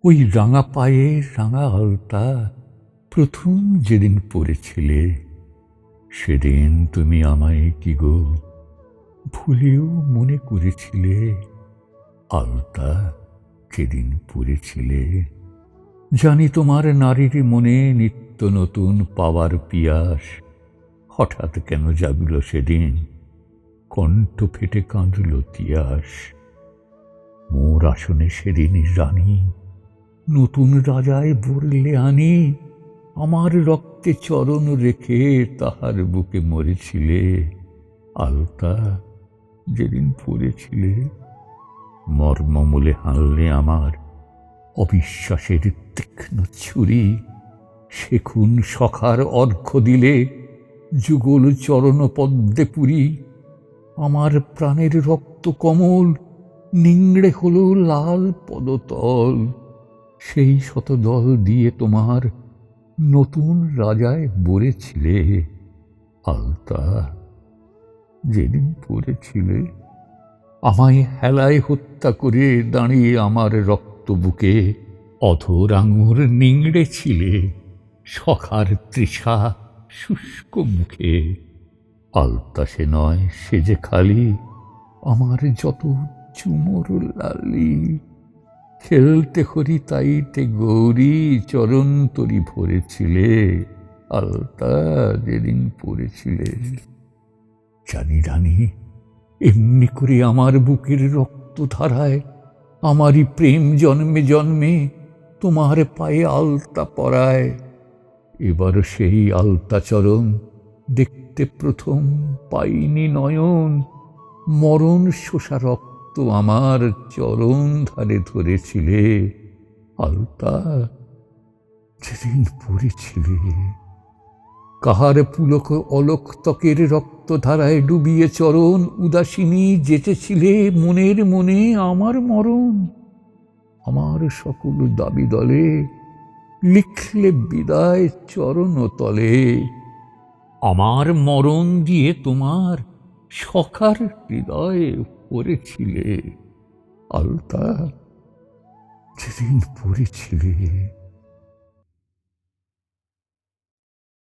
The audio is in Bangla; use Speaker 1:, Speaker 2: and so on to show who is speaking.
Speaker 1: ওই রাঙা পায়ে রাঙা আলতা প্রথম যেদিন পরেছিলে, সেদিন তুমি আমায় কি গো ভুলেও মনে করেছিলে? আলতা যেদিন পরেছিলে, জানি তোমার নারীর মনে নিত্য নতুন পাওয়ার পিয়াস হঠাৎ কেন জাগল সেদিন, কণ্ঠ ফেটে কাঁদল তিয়াস। মোর আসনে সেদিন রানী নতুন রাজায় বললে আনি, আমার রক্তে চরণ রেখে তাহার বুকে মরেছিলে। আলতা যেদিন পড়েছিলে, মর্মমূলে হানলে আমার অবিশ্বাসের তীক্ষ্ণ ছুরি। সেখুন সখার অর্ঘ্য দিলে যুগল চরণ পদ্মে পুরি। আমার প্রাণের রক্ত কমল নিংড়ে হল লাল পদতল। সেই শতদল দিয়ে তোমার নতুন রাজায় বলেছিলে। আলতা যেদিন পড়েছিলে, আমায় হেলায় হত্যা করে দাঁড়িয়ে আমার রক্ত বুকে অধর আঙুর নিংড়েছিলে সখার তৃষা শুষ্ক মুখে। আলতা সে নয়, সে যে খালি আমার যত চুমোর লালি। খেলতে হরি তাইতে গৌরী চরণ তরি ভরেছিলে। আলতা যেদিন পড়েছিলে, জানি রানী এমনি করে আমার বুকের রক্ত ধারায় আমারই প্রেম জন্মে জন্মে তোমার পায়ে আলতা পরায়। এবার সেই আলতা চরণ দেখতে প্রথম পাইনি নয়ন। মরণ শোষা রক্ত আমার চরণ ধারে ধরেছিলে। আলতা যেদিন পড়েছিলে, কাহার পুলক অলোক ত্বকের রক্ত ধারায় ডুবিয়ে চরণ উদাসিনী যেচেছিলে মনের মনে আমার মরণ। আমার সকল দাবি দলে লিখলে বিদায় চরণ তলে। আমার মরণ দিয়ে তোমার সখার হৃদয়ে পড়েছিলে। আলতা যেদিন পড়েছিলে।